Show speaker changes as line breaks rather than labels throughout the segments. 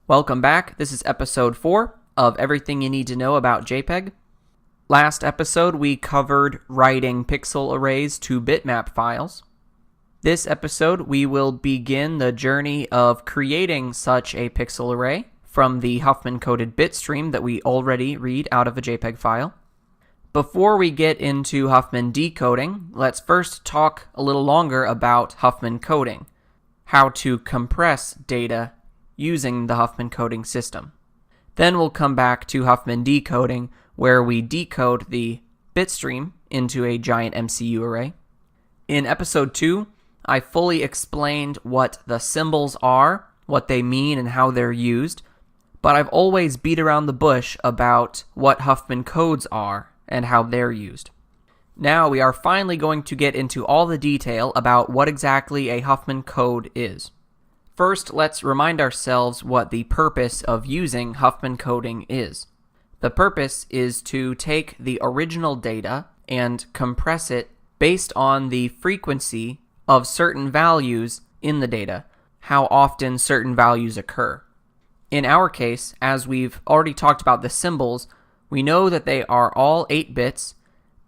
Welcome back. This is episode 4 of Everything You Need to Know About JPEG. Last episode, we covered writing pixel arrays to bitmap files. This episode, we will begin the journey of creating such a pixel array from the Huffman coded bit stream that we already read out of a JPEG file. Before we get into Huffman decoding, let's first talk a little longer about Huffman coding, how to compress data using the Huffman coding system. Then we'll come back to Huffman decoding, where we decode the bit stream into a giant MCU array. In episode 2, I fully explained what the symbols are, what they mean, and how they're used, but I've always beat around the bush about what Huffman codes are and how they're used. Now we are finally going to get into all the detail about what exactly a Huffman code is. First, let's remind ourselves what the purpose of using Huffman coding is. The purpose is to take the original data and compress it based on the frequency of certain values in the data, how often certain values occur. In our case, as we've already talked about the symbols, we know that they are all 8 bits,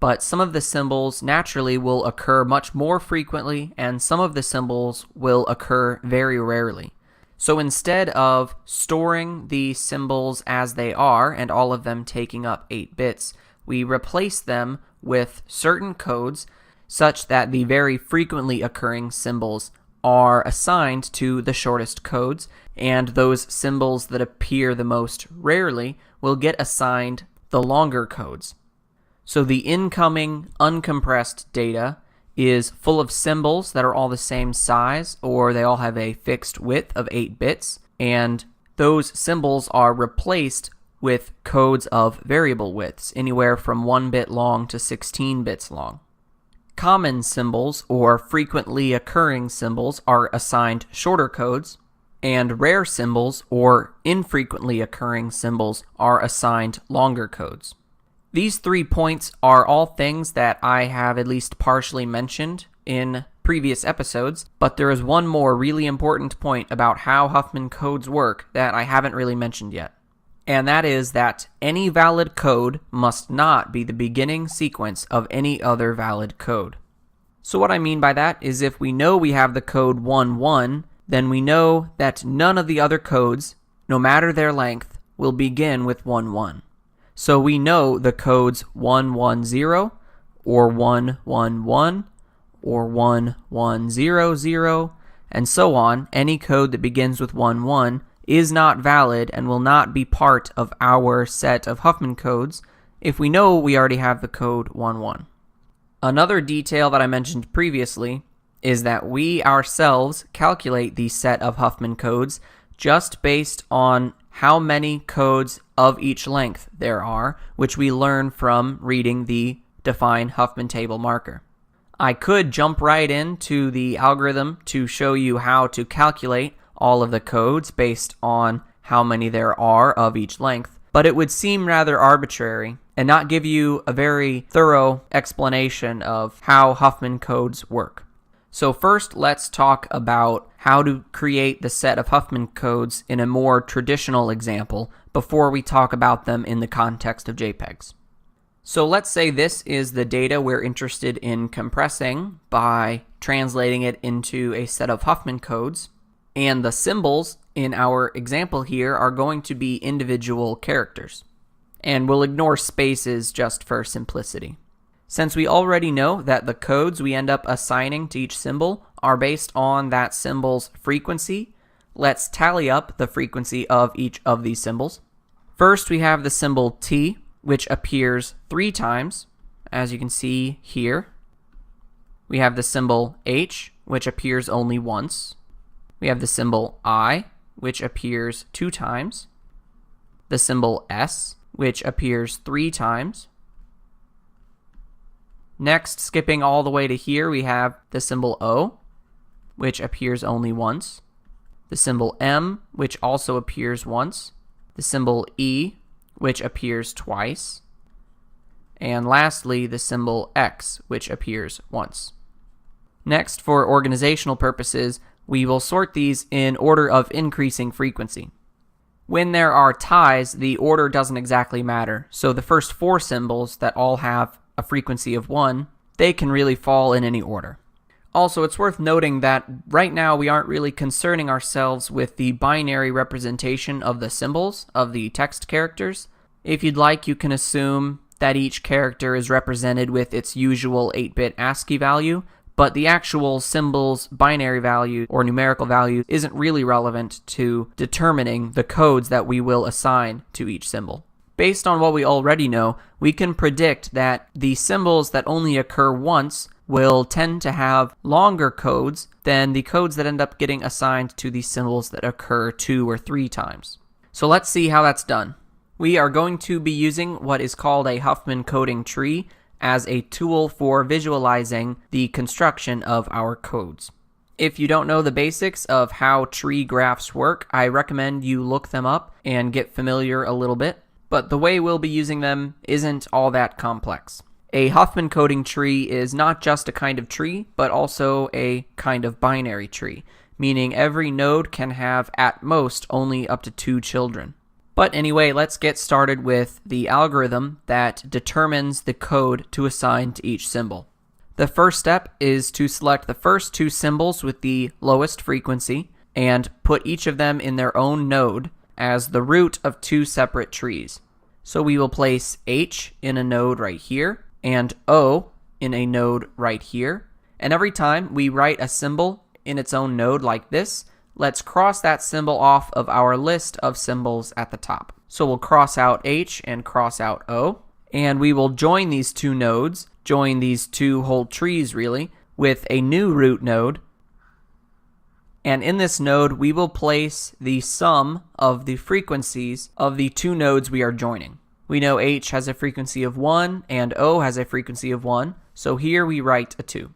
but some of the symbols naturally will occur much more frequently, and some of the symbols will occur very rarely. So instead of storing the symbols as they are, and all of them taking up 8 bits, we replace them with certain codes such that the very frequently occurring symbols are assigned to the shortest codes, and those symbols that appear the most rarely will get assigned the longer codes. So the incoming uncompressed data is full of symbols that are all the same size, or they all have a fixed width of 8 bits, and those symbols are replaced with codes of variable widths, anywhere from 1 bit long to 16 bits long. Common symbols, or frequently occurring symbols, are assigned shorter codes, and rare symbols, or infrequently occurring symbols, are assigned longer codes. These 3 points are all things that I have at least partially mentioned in previous episodes, but there is one more really important point about how Huffman codes work that I haven't really mentioned yet. And that is that any valid code must not be the beginning sequence of any other valid code. So what I mean by that is if we know we have the code 11, then we know that none of the other codes, no matter their length, will begin with 11. So we know the codes 110 or 111 or 1100 and so on. Any code that begins with 11 is not valid and will not be part of our set of Huffman codes if we know we already have the code 11. Another detail that I mentioned previously is that we ourselves calculate the set of Huffman codes just based on how many codes of each length there are, which we learn from reading the define Huffman table marker. I could jump right into the algorithm to show you how to calculate all of the codes based on how many there are of each length, but it would seem rather arbitrary and not give you a very thorough explanation of how Huffman codes work. So first, let's talk about how to create the set of Huffman codes in a more traditional example before we talk about them in the context of JPEGs. So let's say this is the data we're interested in compressing by translating it into a set of Huffman codes, and the symbols in our example here are going to be individual characters. And we'll ignore spaces just for simplicity. Since we already know that the codes we end up assigning to each symbol are based on that symbol's frequency, let's tally up the frequency of each of these symbols. First, we have the symbol T, which appears 3 times, as you can see here. We have the symbol H, which appears only once. We have the symbol I, which appears 2 times. The symbol S, which appears 3 times. Next, skipping all the way to here, we have the symbol O, which appears only once. The symbol M, which also appears once. The symbol E, which appears twice. And lastly, the symbol X, which appears once. Next, for organizational purposes, we will sort these in order of increasing frequency. When there are ties, the order doesn't exactly matter. So the first 4 symbols that all have a frequency of 1, they can really fall in any order. Also, it's worth noting that right now we aren't really concerning ourselves with the binary representation of the symbols of the text characters. If you'd like, you can assume that each character is represented with its usual 8-bit ASCII value, but the actual symbol's binary value or numerical value isn't really relevant to determining the codes that we will assign to each symbol. Based on what we already know, we can predict that the symbols that only occur once will tend to have longer codes than the codes that end up getting assigned to the symbols that occur 2 or 3 times. So let's see how that's done. We are going to be using what is called a Huffman Coding Tree as a tool for visualizing the construction of our codes. If you don't know the basics of how tree graphs work, I recommend you look them up and get familiar a little bit, but the way we'll be using them isn't all that complex. A Huffman Coding Tree is not just a kind of tree, but also a kind of binary tree, meaning every node can have at most only up to 2 children. But anyway, let's get started with the algorithm that determines the code to assign to each symbol. The first step is to select the first 2 symbols with the lowest frequency and put each of them in their own node as the root of 2 separate trees. So we will place H in a node right here and O in a node right here. And every time we write a symbol in its own node like this, let's cross that symbol off of our list of symbols at the top. So we'll cross out H and cross out O, and we will join these 2 nodes, join these 2 whole trees really, with a new root node. And in this node, we will place the sum of the frequencies of the 2 nodes we are joining. We know H has a frequency of 1 and O has a frequency of 1, so here we write a 2.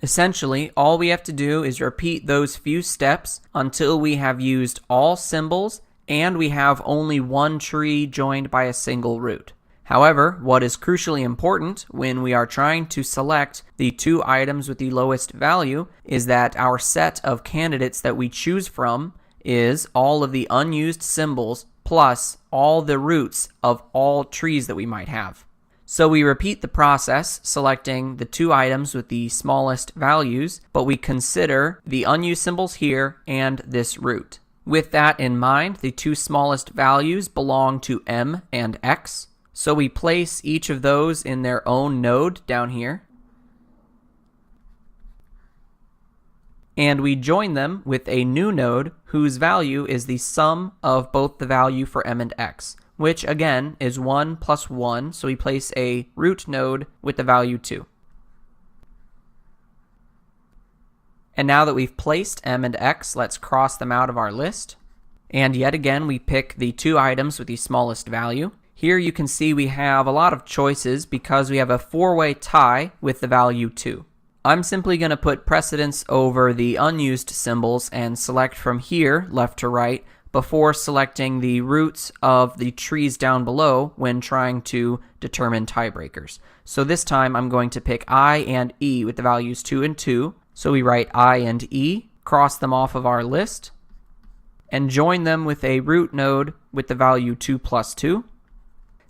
Essentially, all we have to do is repeat those few steps until we have used all symbols and we have only 1 tree joined by a single root. However, what is crucially important when we are trying to select the 2 items with the lowest value is that our set of candidates that we choose from is all of the unused symbols plus all the roots of all trees that we might have. So we repeat the process, selecting the 2 items with the smallest values, but we consider the unused symbols here and this root. With that in mind, the 2 smallest values belong to M and X, so we place each of those in their own node down here, and we join them with a new node whose value is the sum of both the value for M and X, which again is 1 plus 1, so we place a root node with the value 2. And now that we've placed M and X, let's cross them out of our list. And yet again, we pick the 2 items with the smallest value. Here you can see we have a lot of choices because we have a 4-way tie with the value 2. I'm simply going to put precedence over the unused symbols and select from here, left to right, before selecting the roots of the trees down below when trying to determine tiebreakers. So this time I'm going to pick I and E with the values 2 and 2. So we write I and E, cross them off of our list, and join them with a root node with the value 2 plus 2.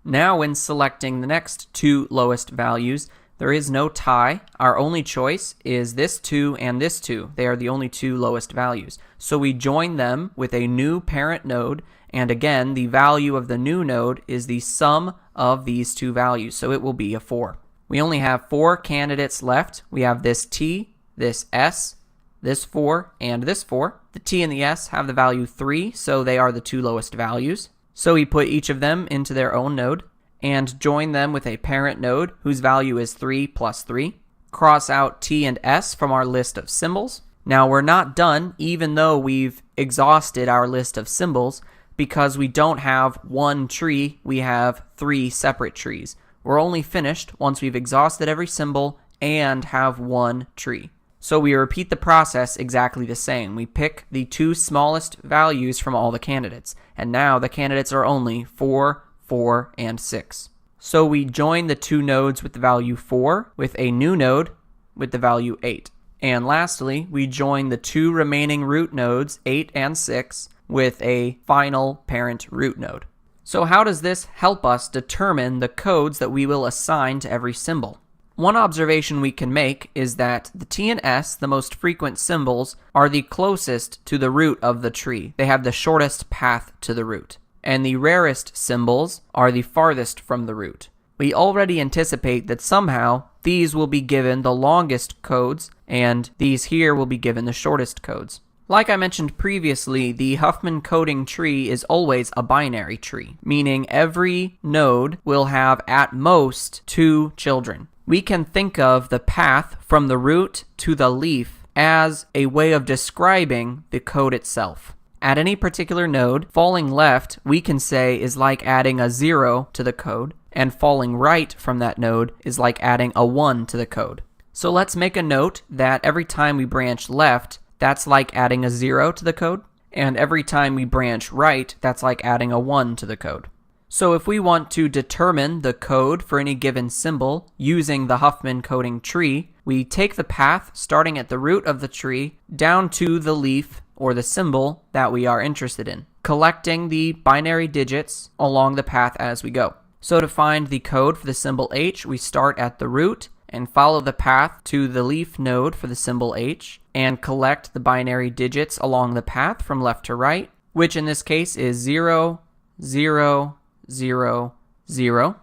Now when selecting the next 2 lowest values, there is no tie. Our only choice is this 2 and this 2. They are the only 2 lowest values. So we join them with a new parent node, and again, the value of the new node is the sum of these 2 values, so it will be a 4. We only have 4 candidates left. We have this T, this S, this 4, and this 4. The T and the S have the value 3, so they are the 2 lowest values. So we put each of them into their own node, and join them with a parent node whose value is 3 plus 3. Cross out T and S from our list of symbols. Now we're not done even though we've exhausted our list of symbols because we don't have 1 tree, we have 3 separate trees. We're only finished once we've exhausted every symbol and have 1 tree. So we repeat the process exactly the same. We pick the 2 smallest values from all the candidates, and now the candidates are only 4, 4, and 6. So we join the 2 nodes with the value 4 with a new node with the value 8. And lastly, we join the two remaining root nodes, 8 and 6, with a final parent root node. So how does this help us determine the codes that we will assign to every symbol? One observation we can make is that the T and S, the most frequent symbols, are the closest to the root of the tree. They have the shortest path to the root. And the rarest symbols are the farthest from the root. We already anticipate that somehow these will be given the longest codes, and these here will be given the shortest codes. Like I mentioned previously, the Huffman Coding Tree is always a binary tree, meaning every node will have at most 2 children. We can think of the path from the root to the leaf as a way of describing the code itself. At any particular node, falling left, we can say, is like adding a 0 to the code, and falling right from that node is like adding a 1 to the code. So let's make a note that every time we branch left, that's like adding a 0 to the code, and every time we branch right, that's like adding a 1 to the code. So if we want to determine the code for any given symbol using the Huffman Coding Tree, we take the path starting at the root of the tree down to the leaf or the symbol that we are interested in, collecting the binary digits along the path as we go. So to find the code for the symbol H, we start at the root and follow the path to the leaf node for the symbol H and collect the binary digits along the path from left to right, which in this case is 0, 0, 0, 0.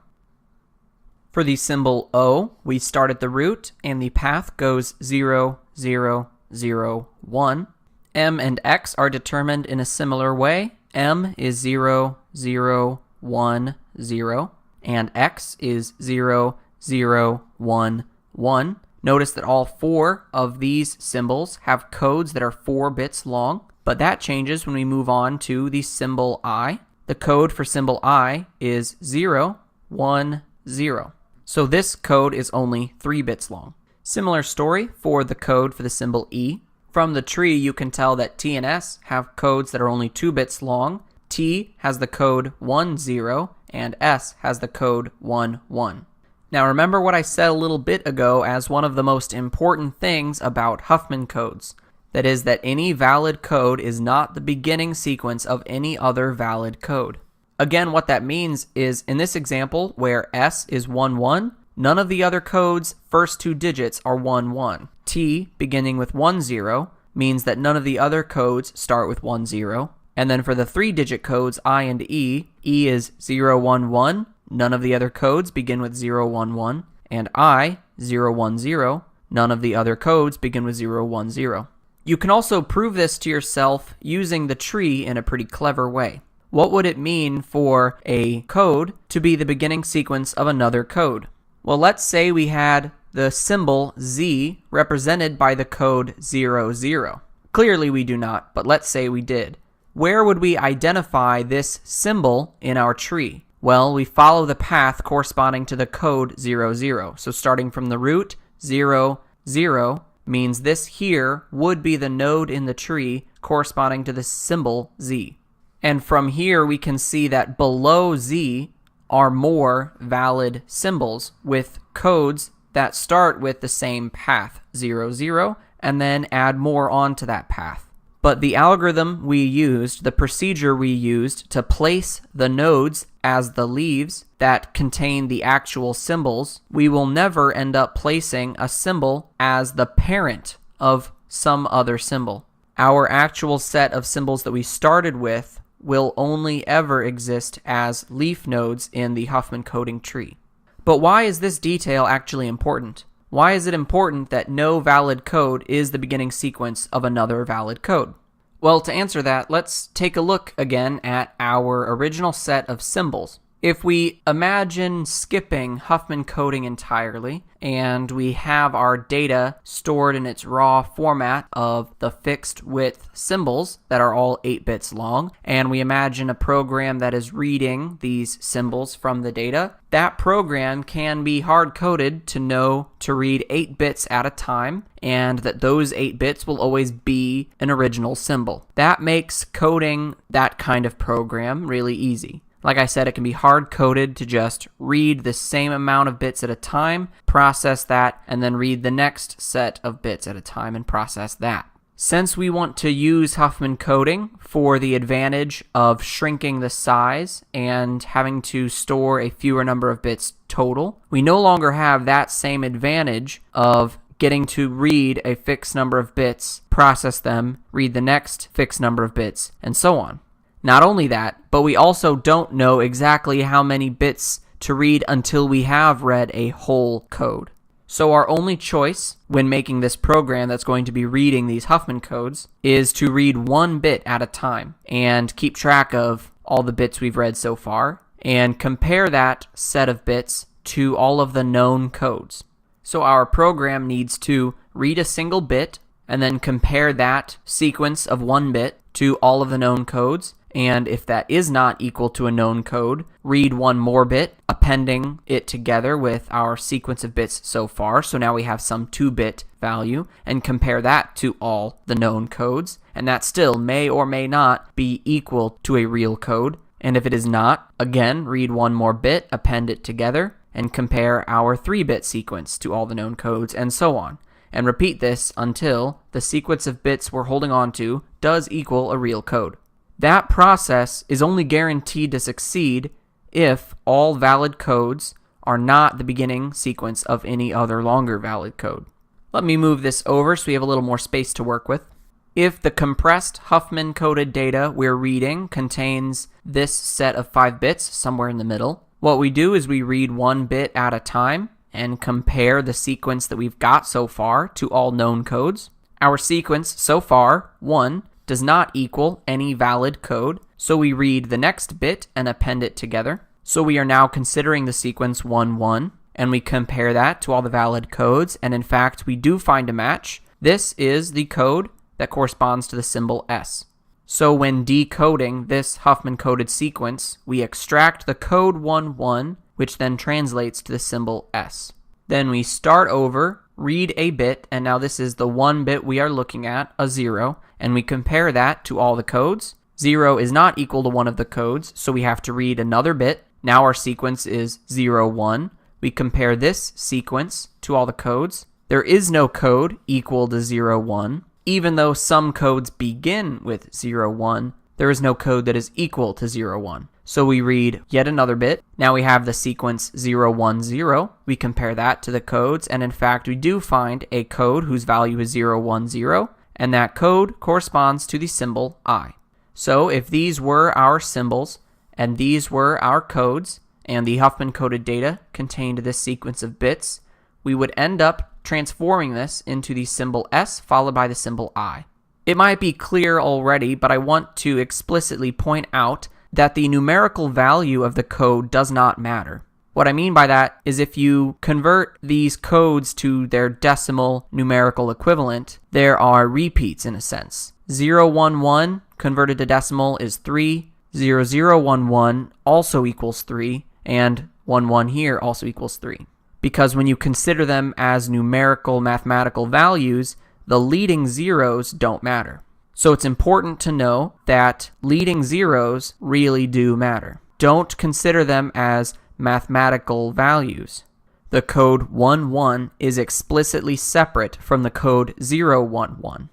For the symbol O, we start at the root and the path goes 0, 0, 0, 1. M and X are determined in a similar way. M is 0, 0, 1, 0, and X is 0, 0, 1, 1. Notice that all 4 of these symbols have codes that are 4 bits long, but that changes when we move on to the symbol I. The code for symbol I is 0, 1, 0. So this code is only 3 bits long. Similar story for the code for the symbol E. From the tree, you can tell that T and S have codes that are only 2 bits long. T has the code 1, 0, and S has the code 1, 1. Now remember what I said a little bit ago as one of the most important things about Huffman codes. That is that any valid code is not the beginning sequence of any other valid code. Again, what that means is in this example where S is 1, 1, none of the other codes' first 2 digits are 1, 1. T beginning with 1, 0 means that none of the other codes start with 1, 0. And then for the 3-digit codes I and E, E is 0, 1, 1. None of the other codes begin with 0, 1, 1. And I, 0, 1, 0. None of the other codes begin with 0, 1, 0. You can also prove this to yourself using the tree in a pretty clever way. What would it mean for a code to be the beginning sequence of another code? Well, let's say we had the symbol Z represented by the code 0, 0. Clearly we do not, but let's say we did. Where would we identify this symbol in our tree? Well, we follow the path corresponding to the code 0, 0. So starting from the root, 0, 0 means this here would be the node in the tree corresponding to the symbol Z. And from here we can see that below Z are more valid symbols with codes that start with the same path, 0, 0, and then add more onto that path. But the algorithm we used, the procedure we used to place the nodes as the leaves that contain the actual symbols, we will never end up placing a symbol as the parent of some other symbol. Our actual set of symbols that we started with will only ever exist as leaf nodes in the Huffman Coding Tree. But why is this detail actually important? Why is it important that no valid code is the beginning sequence of another valid code? Well, to answer that, let's take a look again at our original set of symbols. If we imagine skipping Huffman coding entirely, and we have our data stored in its raw format of the fixed width symbols that are all 8 bits long, and we imagine a program that is reading these symbols from the data, that program can be hard-coded to know to read 8 bits at a time, and that those 8 bits will always be an original symbol. That makes coding that kind of program really easy. Like I said, it can be hard-coded to just read the same amount of bits at a time, process that, and then read the next set of bits at a time and process that. Since we want to use Huffman coding for the advantage of shrinking the size and having to store a fewer number of bits total, we no longer have that same advantage of getting to read a fixed number of bits, process them, read the next fixed number of bits, and so on. Not only that, but we also don't know exactly how many bits to read until we have read a whole code. So our only choice when making this program that's going to be reading these Huffman codes is to read one bit at a time and keep track of all the bits we've read so far and compare that set of bits to all of the known codes. So our program needs to read a single bit and then compare that sequence of one bit to all of the known codes. And if that is not equal to a known code, read one more bit, appending it together with our sequence of bits so far. So now we have some 2-bit value, and compare that to all the known codes. And that still may or may not be equal to a real code. And if it is not, again, read one more bit, append it together, and compare our 3-bit sequence to all the known codes, and so on. And repeat this until the sequence of bits we're holding on to does equal a real code. That process is only guaranteed to succeed if all valid codes are not the beginning sequence of any other longer valid code. Let me move this over so we have a little more space to work with. If the compressed Huffman coded data we're reading contains this set of 5 bits somewhere in the middle, what we do is we read one bit at a time and compare the sequence that we've got so far to all known codes. Our sequence so far, 1, does not equal any valid code, so we read the next bit and append it together. So we are now considering the sequence 1, 1, and we compare that to all the valid codes, and in fact we do find a match. This is the code that corresponds to the symbol S. So when decoding this Huffman coded sequence, we extract the code 1, 1, which then translates to the symbol S. Then we start over, read a bit, and now this is the one bit we are looking at, a 0, and we compare that to all the codes. 0 is not equal to one of the codes, so we have to read another bit. Now our sequence is 0, 1. We compare this sequence to all the codes. There is no code equal to 0, 1. Even though some codes begin with 0, 1, there is no code that is equal to 0, 1. So we read yet another bit. Now we have the sequence 0, 1, 0. We compare that to the codes, and in fact we do find a code whose value is 0, 1, 0, and that code corresponds to the symbol I. So if these were our symbols, and these were our codes, and the Huffman coded data contained this sequence of bits, we would end up transforming this into the symbol S followed by the symbol I. It might be clear already, but I want to explicitly point out that the numerical value of the code does not matter. What I mean by that is if you convert these codes to their decimal numerical equivalent, there are repeats in a sense. 0, 1, 1 converted to decimal is 3, 0, 0, 1, 1 also equals 3, and 1, 1 here also equals 3. Because when you consider them as numerical mathematical values, the leading zeros don't matter. So it's important to know that leading zeros really do matter. Don't consider them as mathematical values. The code 1, 1 is explicitly separate from the code 0, 1, 1.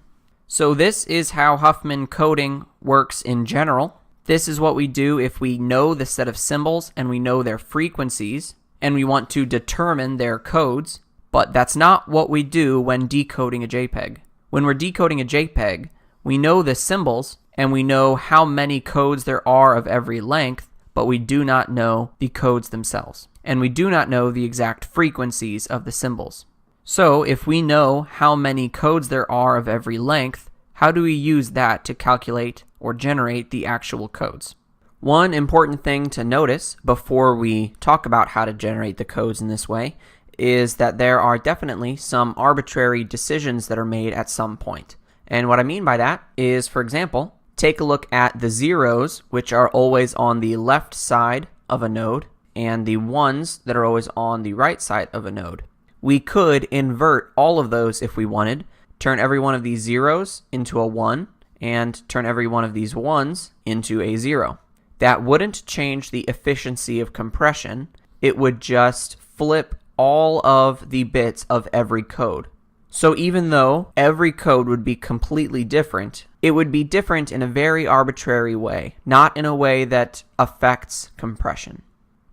So this is how Huffman coding works in general. This is what we do if we know the set of symbols and we know their frequencies and we want to determine their codes, but that's not what we do when decoding a JPEG. When we're decoding a JPEG, we know the symbols and we know how many codes there are of every length, but we do not know the codes themselves. And we do not know the exact frequencies of the symbols. So if we know how many codes there are of every length, how do we use that to calculate or generate the actual codes? One important thing to notice before we talk about how to generate the codes in this way is that there are definitely some arbitrary decisions that are made at some point. And what I mean by that is, for example, take a look at the zeros, which are always on the left side of a node, and the ones that are always on the right side of a node. We could invert all of those if we wanted, turn every one of these zeros into a 1, and turn every one of these 1s into a 0. that wouldn't change the efficiency of compression. It would just flip all of the bits of every code. So even though every code would be completely different, it would be different in a very arbitrary way, not in a way that affects compression.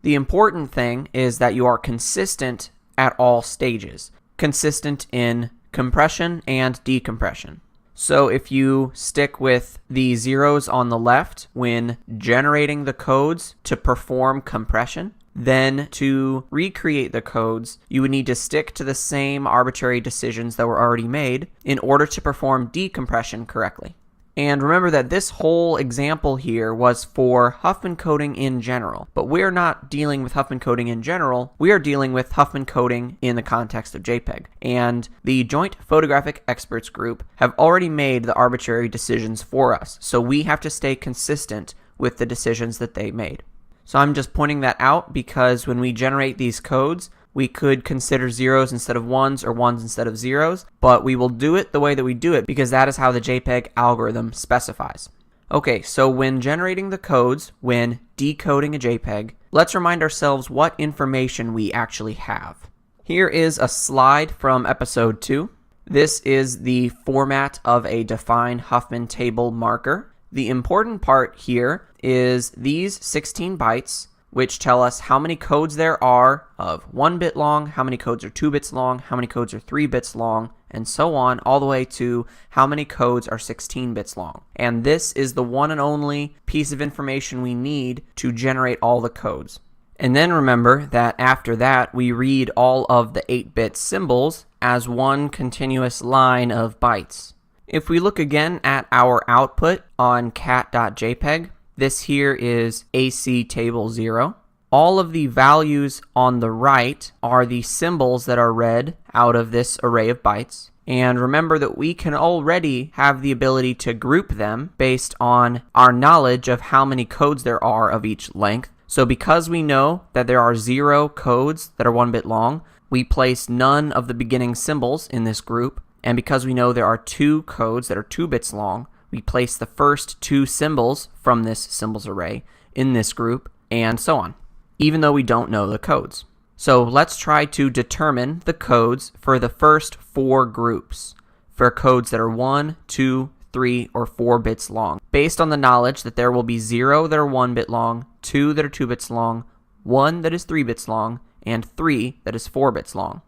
The important thing is that you are consistent at all stages, consistent in compression and decompression. So if you stick with the zeros on the left when generating the codes to perform compression, then to recreate the codes, you would need to stick to the same arbitrary decisions that were already made in order to perform decompression correctly. And remember that this whole example here was for Huffman coding in general, but we're not dealing with Huffman coding in general, we are dealing with Huffman coding in the context of JPEG. And the Joint Photographic Experts Group have already made the arbitrary decisions for us, so we have to stay consistent with the decisions that they made. So I'm just pointing that out because when we generate these codes, we could consider zeros instead of ones or ones instead of zeros, but we will do it the way that we do it because that is how the JPEG algorithm specifies. Okay, so when generating the codes, when decoding a JPEG, let's remind ourselves what information we actually have. Here is a slide from episode 2. This is the format of a defined Huffman table marker. The important part here is these 16 bytes, which tell us how many codes there are of 1 bit long, how many codes are 2 bits long, how many codes are 3 bits long, and so on, all the way to how many codes are 16 bits long. And this is the one and only piece of information we need to generate all the codes. And then remember that after that, we read all of the 8-bit symbols as one continuous line of bytes. If we look again at our output on cat.jpg, this here is AC table 0. All of the values on the right are the symbols that are read out of this array of bytes. And remember that we can already have the ability to group them based on our knowledge of how many codes there are of each length. So because we know that there are 0 codes that are 1 bit long, we place none of the beginning symbols in this group. And because we know there are 2 codes that are 2 bits long, we place the first 2 symbols from this symbols array in this group, and so on, even though we don't know the codes. So let's try to determine the codes for the first 4 groups, for codes that are 1, 2, 3, or 4 bits long, based on the knowledge that there will be 0 that are 1 bit long, 2 that are 2 bits long, 1 that is 3 bits long, and 3 that is 4 bits long.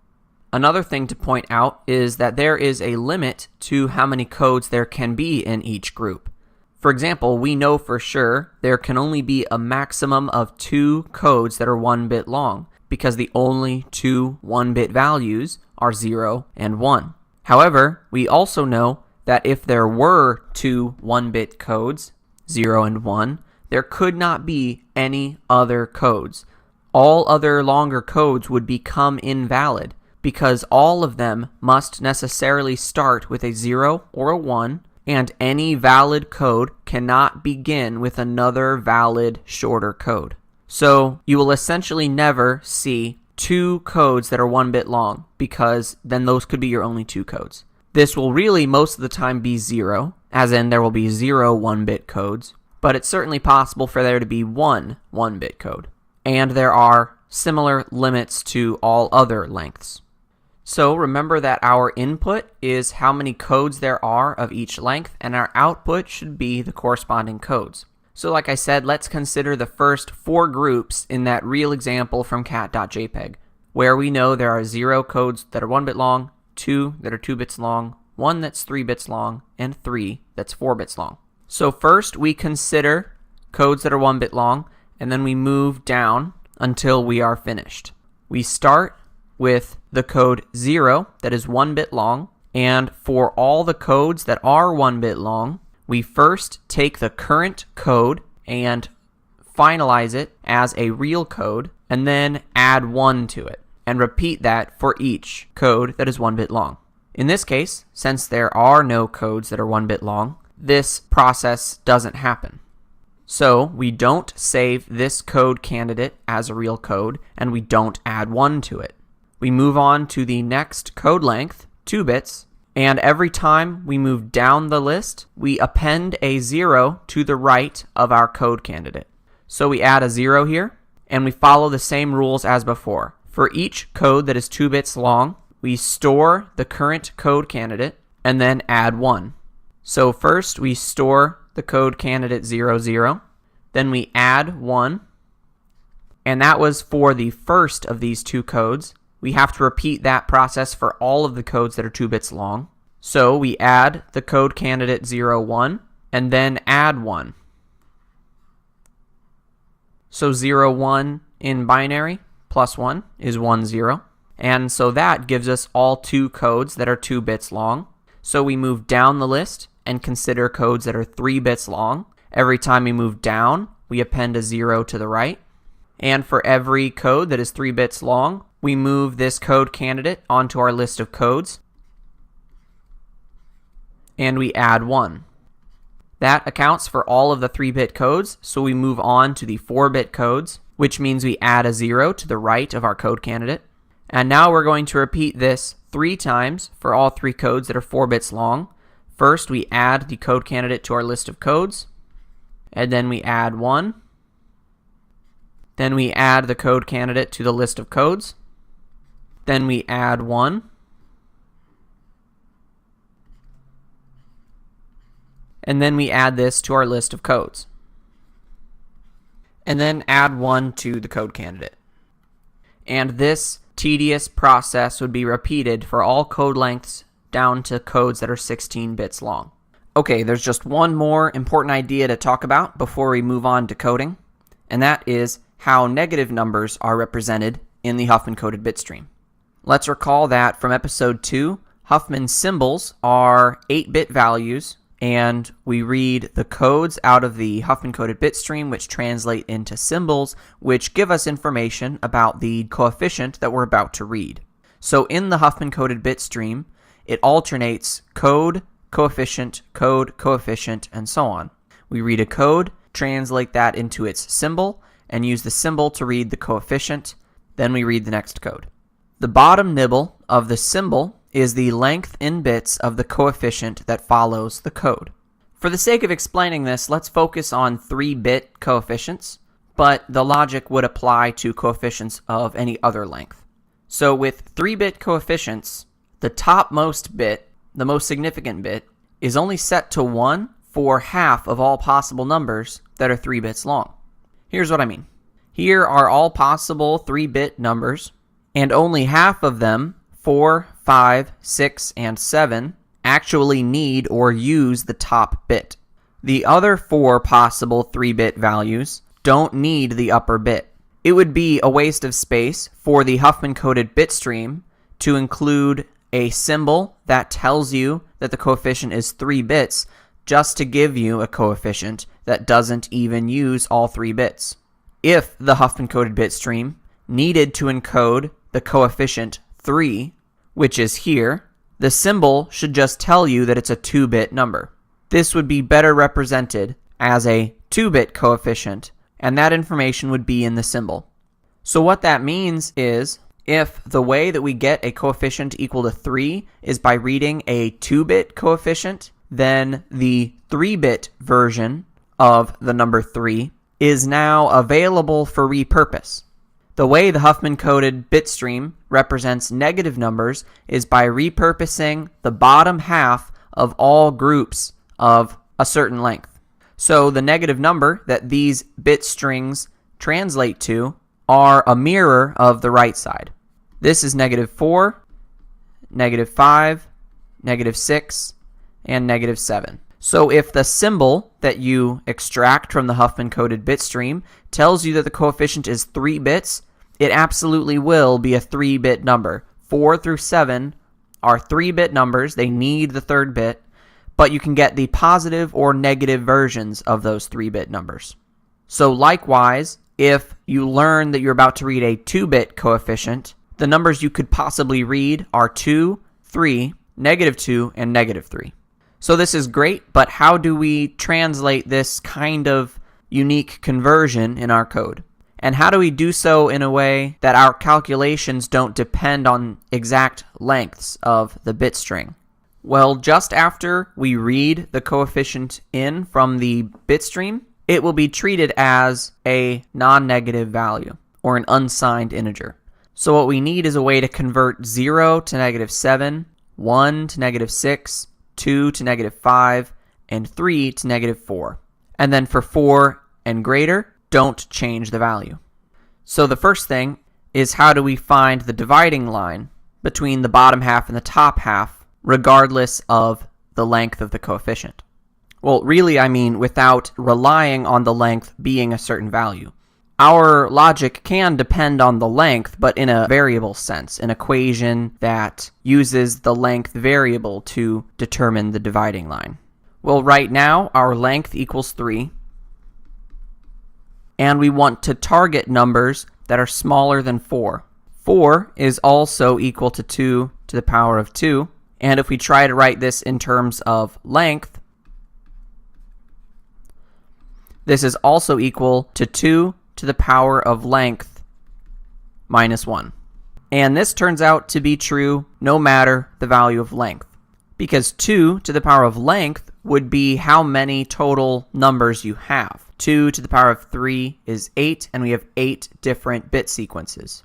Another thing to point out is that there is a limit to how many codes there can be in each group. For example, we know for sure there can only be a maximum of 2 codes that are 1 bit long, because the only 2 1-bit values are 0 and 1. However, we also know that if there were 2 1-bit codes, 0 and 1, there could not be any other codes. All other longer codes would become invalid, because all of them must necessarily start with a 0 or a 1, and any valid code cannot begin with another valid shorter code. So you will essentially never see 2 codes that are 1 bit long, because then those could be your only 2 codes. This will really most of the time be 0, as in there will be 0 1-bit codes, but it's certainly possible for there to be 1 1-bit code. And there are similar limits to all other lengths. So remember that our input is how many codes there are of each length, and our output should be the corresponding codes. So like I said, let's consider the first 4 groups in that real example from cat.jpg, where we know there are 0 codes that are 1 bit long, 2 that are 2 bits long, 1 that's 3 bits long, and 3 that's 4 bits long. So first we consider codes that are 1 bit long, and then we move down until we are finished. We start with the code 0 that is 1 bit long, and for all the codes that are 1 bit long, we first take the current code and finalize it as a real code, and then add 1 to it, and repeat that for each code that is 1 bit long. In this case, since there are no codes that are 1 bit long, this process doesn't happen. So we don't save this code candidate as a real code, and we don't add 1 to it. We move on to the next code length, 2 bits, and every time we move down the list, we append a 0 to the right of our code candidate. So we add a 0 here, and we follow the same rules as before. For each code that is 2 bits long, we store the current code candidate and then add 1. So first we store the code candidate 00, then we add 1, and that was for the first of these 2 codes. We have to repeat that process for all of the codes that are 2 bits long. So we add the code candidate 01 and then add 1. So 01 in binary plus 1 is 10. And so that gives us all 2 codes that are 2 bits long. So we move down the list and consider codes that are 3 bits long. Every time we move down, we append a 0 to the right. And for every code that is 3 bits long, we move this code candidate onto our list of codes, and we add 1. That accounts for all of the 3-bit codes, so we move on to the 4-bit codes, which means we add a 0 to the right of our code candidate. And now we're going to repeat this 3 times for all 3 codes that are 4 bits long. First, we add the code candidate to our list of codes, and then we add 1. Then we add the code candidate to the list of codes. Then we add 1. And then we add this to our list of codes. And then add 1 to the code candidate. And this tedious process would be repeated for all code lengths down to codes that are 16 bits long. Okay, there's just one more important idea to talk about before we move on to coding, and that is how negative numbers are represented in the Huffman coded bit stream. Let's recall that from episode 2, Huffman symbols are 8-bit values, and we read the codes out of the Huffman coded bit stream, which translate into symbols, which give us information about the coefficient that we're about to read. So in the Huffman coded bit stream, it alternates code, coefficient, and so on. We read a code, translate that into its symbol, and use the symbol to read the coefficient. Then we read the next code. The bottom nibble of the symbol is the length in bits of the coefficient that follows the code. For the sake of explaining this, let's focus on 3-bit coefficients, but the logic would apply to coefficients of any other length. So with 3-bit coefficients, the topmost bit, the most significant bit, is only set to 1 for half of all possible numbers that are 3 bits long. Here's what I mean. Here are all possible 3-bit numbers, and only half of them, 4, 5, 6, and 7, actually need or use the top bit. The other 4 possible 3-bit values don't need the upper bit. It would be a waste of space for the Huffman coded bit stream to include a symbol that tells you that the coefficient is 3 bits just to give you a coefficient that doesn't even use all 3 bits. If the Huffman coded bit stream needed to encode the coefficient 3, which is here, the symbol should just tell you that it's a 2-bit number. This would be better represented as a 2-bit coefficient, and that information would be in the symbol. So what that means is, if the way that we get a coefficient equal to 3 is by reading a 2-bit coefficient, then the 3-bit version of the number 3 is now available for repurpose. The way the Huffman coded bit stream represents negative numbers is by repurposing the bottom half of all groups of a certain length. So the negative number that these bit strings translate to are a mirror of the right side. This is -4, -5, -6, and -7. So if the symbol that you extract from the Huffman coded bit stream tells you that the coefficient is 3 bits, it absolutely will be a 3-bit number. 4 through 7 are 3-bit numbers. They need the 3rd bit, but you can get the positive or negative versions of those 3-bit numbers. So likewise, if you learn that you're about to read a 2-bit coefficient, the numbers you could possibly read are 2, 3, -2, and -3. So this is great, but how do we translate this kind of unique conversion in our code? And how do we do so in a way that our calculations don't depend on exact lengths of the bit string? Well, just after we read the coefficient in from the bit stream, it will be treated as a non-negative value, or an unsigned integer. So what we need is a way to convert 0 to -7, 1 to -6, 2 to -5, and 3 to -4. And then for 4 and greater, don't change the value. So the first thing is, how do we find the dividing line between the bottom half and the top half, regardless of the length of the coefficient? Well, really, I mean without relying on the length being a certain value. Our logic can depend on the length, but in a variable sense, an equation that uses the length variable to determine the dividing line. Well, right now, our length equals 3, and we want to target numbers that are smaller than 4. 4 is also equal to 2 to the power of 2, and if we try to write this in terms of length, this is also equal to 2 to the power of length minus 1. And this turns out to be true no matter the value of length, because 2 to the power of length would be how many total numbers you have. 2 to the power of 3 is 8, and we have 8 different bit sequences.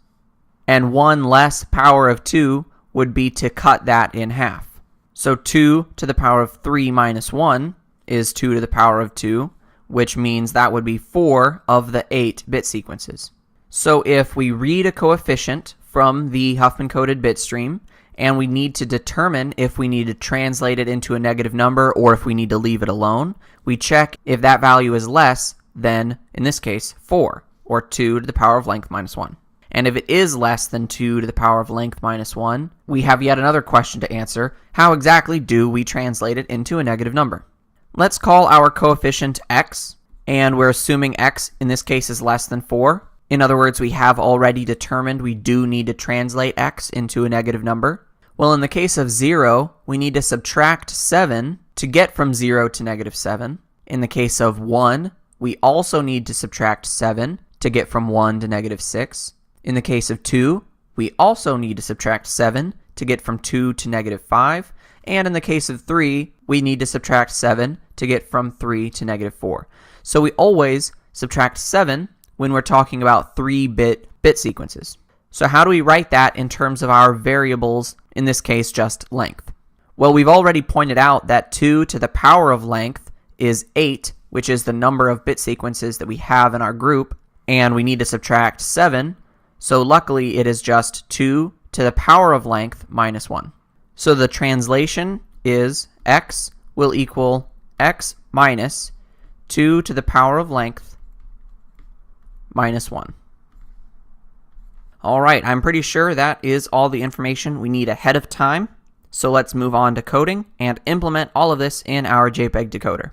And 1 less power of 2 would be to cut that in half. So 2 to the power of 3 minus 1 is 2 to the power of 2, which means that would be 4 of the 8 bit sequences. So if we read a coefficient from the Huffman coded bit stream, and we need to determine if we need to translate it into a negative number or if we need to leave it alone, we check if that value is less than, in this case, 4, or 2 to the power of length minus 1. And if it is less than 2 to the power of length minus 1, we have yet another question to answer. How exactly do we translate it into a negative number? Let's call our coefficient x, and we're assuming x in this case is less than 4. In other words, we have already determined we do need to translate x into a negative number. Well, in the case of 0, we need to subtract 7 to get from 0 to -7. In the case of 1, we also need to subtract 7 to get from 1 to -6. In the case of 2, we also need to subtract 7 to get from 2 to -5. And in the case of 3, we need to subtract 7 to get from 3 to -4. So we always subtract 7 when we're talking about 3-bit bit sequences. So how do we write that in terms of our variables, in this case just length? Well, we've already pointed out that 2 to the power of length is 8, which is the number of bit sequences that we have in our group, and we need to subtract 7, so luckily it is just 2 to the power of length minus 1. So the translation is x will equal x minus 2 to the power of length minus 1. All right, I'm pretty sure that is all the information we need ahead of time. So let's move on to coding and implement all of this in our JPEG decoder.